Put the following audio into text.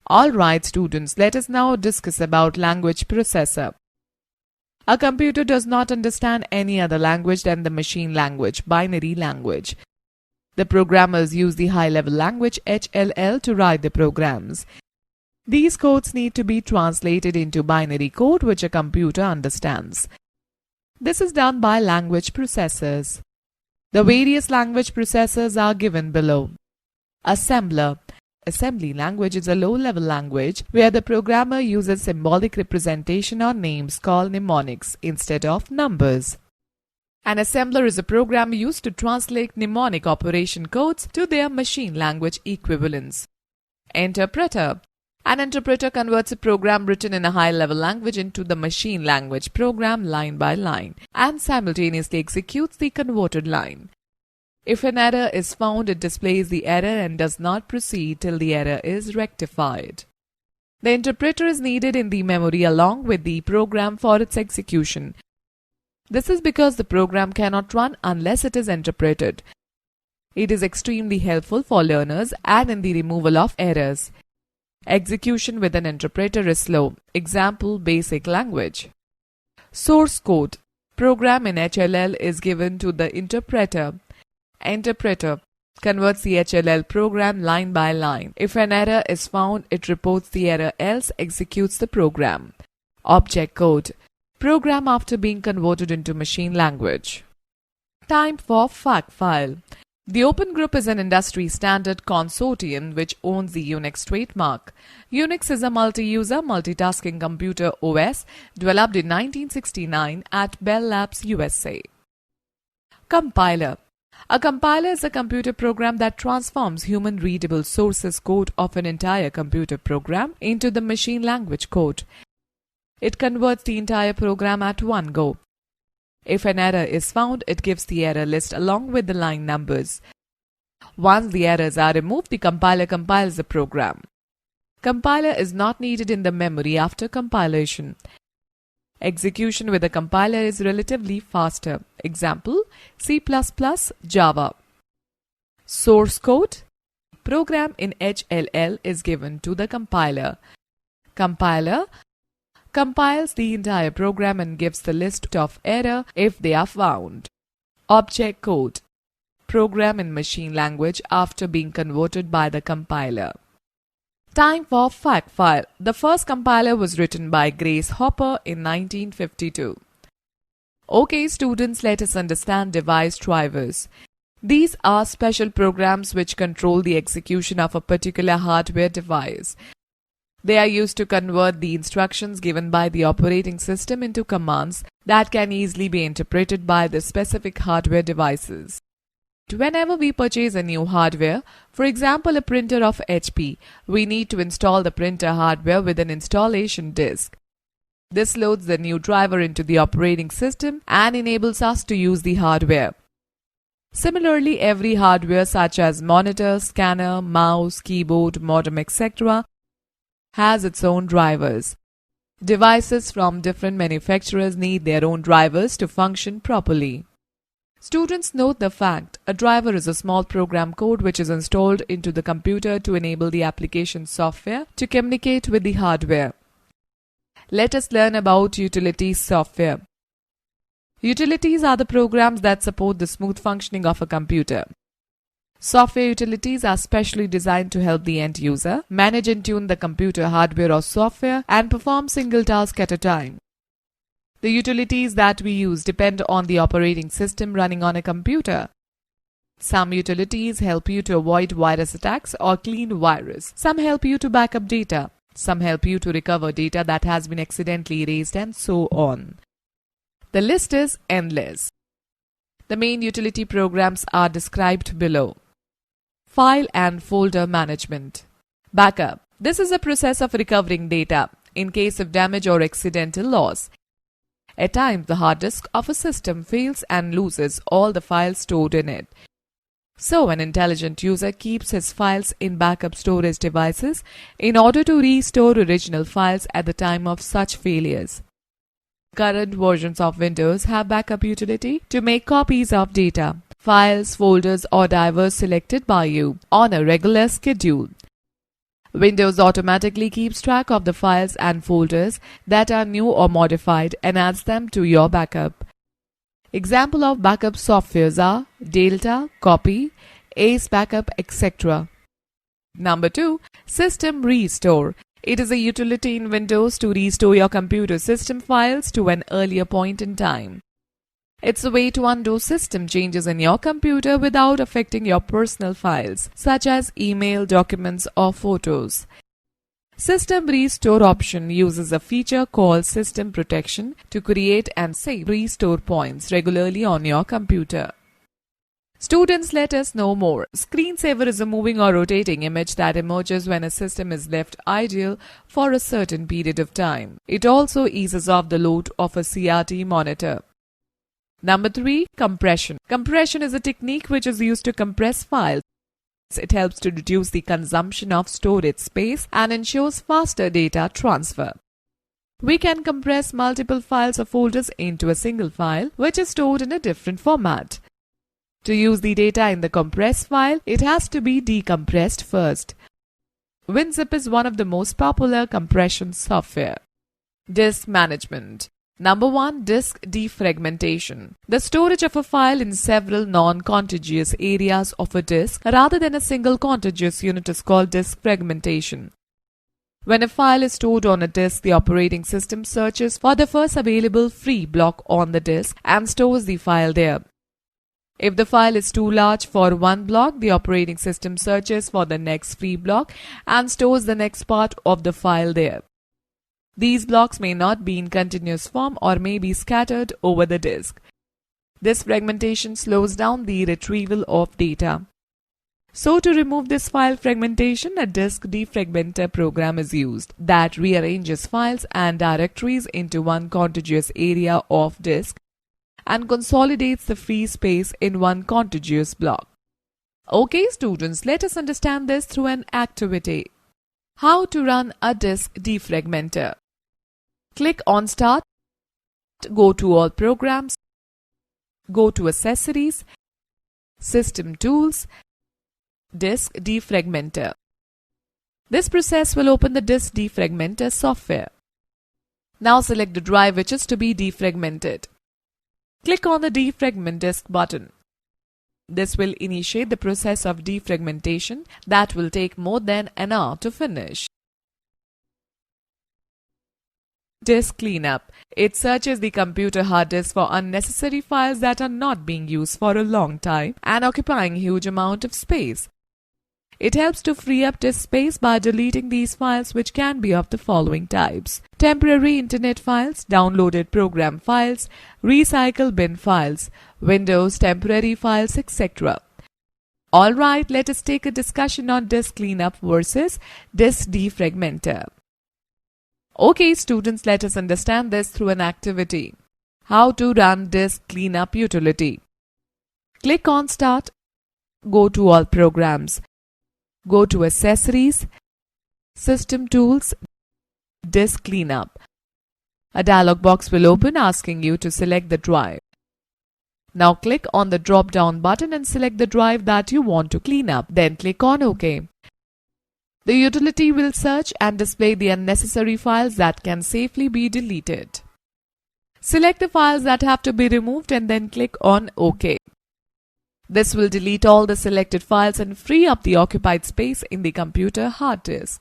Alright students, let us now discuss about language processor. A computer does not understand any other language than the machine language, binary language. The programmers use the high-level language HLL to write the programs. These codes need to be translated into binary code which a computer understands. This is done by language processors. The various language processors are given below. Assembler. Assembly language is a low-level language where the programmer uses symbolic representation or names called mnemonics instead of numbers. An assembler is a program used to translate mnemonic operation codes to their machine language equivalents. Interpreter. An interpreter converts a program written in a high-level language into the machine language program line by line and simultaneously executes the converted line. If an error is found, it displays the error and does not proceed till the error is rectified. The interpreter is needed in the memory along with the program for its execution. This is because the program cannot run unless it is interpreted. It is extremely helpful for learners and in the removal of errors. Execution with an interpreter is slow. Example, basic language. Source code. Program in HLL is given to the interpreter. Interpreter converts the HLL program line by line. If an error is found, it reports the error, else executes the program. Object code. Program after being converted into machine language. Time for fact file. The Open Group is an industry standard consortium which owns the Unix trademark. Unix is a multi-user, multitasking computer OS developed in 1969 at Bell Labs, USA. Compiler. A compiler is a computer program that transforms human-readable sources code of an entire computer program into the machine language code. It converts the entire program at one go. If an error is found, it gives the error list along with the line numbers. Once the errors are removed, the compiler compiles the program. Compiler is not needed in the memory after compilation. Execution with a compiler is relatively faster. Example, C++, Java. Source code. Program in HLL is given to the compiler. Compiler compiles the entire program and gives the list of error if they are found. Object code. Program in machine language after being converted by the compiler. Time for fact file. The first compiler was written by Grace Hopper in 1952. Okay students, let us understand device drivers. These are special programs which control the execution of a particular hardware device. They are used to convert the instructions given by the operating system into commands that can easily be interpreted by the specific hardware devices. Whenever we purchase a new hardware, for example a printer of HP, we need to install the printer hardware with an installation disk. This loads the new driver into the operating system and enables us to use the hardware. Similarly, every hardware such as monitor, scanner, mouse, keyboard, modem, etc. has its own drivers. Devices from different manufacturers need their own drivers to function properly. Students, note the fact, a driver is a small program code which is installed into the computer to enable the application software to communicate with the hardware. Let us learn about utilities software. Utilities are the programs that support the smooth functioning of a computer. Software utilities are specially designed to help the end user manage and tune the computer hardware or software and perform single task at a time. The utilities that we use depend on the operating system running on a computer. Some utilities help you to avoid virus attacks or clean virus. Some help you to back up data. Some help you to recover data that has been accidentally erased and so on. The list is endless. The main utility programs are described below. File and folder management. Backup. This is a process of recovering data in case of damage or accidental loss. At times, the hard disk of a system fails and loses all the files stored in it. So, an intelligent user keeps his files in backup storage devices in order to restore original files at the time of such failures. Current versions of Windows have backup utility to make copies of data, files, folders, or drivers selected by you on a regular schedule. Windows automatically keeps track of the files and folders that are new or modified and adds them to your backup. Example of backup softwares are Delta, Copy, Ace Backup, etc. Number 2. System Restore. It is a utility in Windows to restore your computer system files to an earlier point in time. It's a way to undo system changes in your computer without affecting your personal files, such as email, documents, or photos. System Restore option uses a feature called System Protection to create and save restore points regularly on your computer. Students, let us know more. Screensaver is a moving or rotating image that emerges when a system is left idle for a certain period of time. It also eases off the load of a CRT monitor. Number 3. Compression. Compression is a technique which is used to compress files. It helps to reduce the consumption of storage space and ensures faster data transfer. We can compress multiple files or folders into a single file, which is stored in a different format. To use the data in the compressed file, it has to be decompressed first. WinZip is one of the most popular compression software. Disk management. Number 1. Disk defragmentation. The storage of a file in several non-contiguous areas of a disk rather than a single contiguous unit is called disk fragmentation. When a file is stored on a disk, the operating system searches for the first available free block on the disk and stores the file there. If the file is too large for one block, the operating system searches for the next free block and stores the next part of the file there. These blocks may not be in continuous form or may be scattered over the disk. This fragmentation slows down the retrieval of data. So to remove this file fragmentation, a disk defragmenter program is used that rearranges files and directories into one contiguous area of disk and consolidates the free space in one contiguous block. Okay students, let us understand this through an activity. How to run a disk defragmenter. Click on Start, go to All Programs, go to Accessories, System Tools, Disk Defragmenter. This process will open the Disk Defragmenter software. Now select the drive which is to be defragmented. Click on the Defragment Disk button. This will initiate the process of defragmentation that will take more than an hour to finish. Disk Cleanup. It searches the computer hard disk for unnecessary files that are not being used for a long time and occupying huge amount of space. It helps to free up disk space by deleting these files, which can be of the following types: temporary internet files, downloaded program files, recycle bin files, Windows temporary files, etc. Alright, let us take a discussion on disk cleanup versus disk defragmenter. Okay students, let us understand this through an activity. How to run disk cleanup utility. Click on Start, go to All Programs, go to Accessories, System Tools, Disk Cleanup. A dialog box will open asking you to select the drive. Now click on the drop-down button and select the drive that you want to clean up. Then click on OK. The utility will search and display the unnecessary files that can safely be deleted. Select the files that have to be removed and then click on OK. This will delete all the selected files and free up the occupied space in the computer hard disk.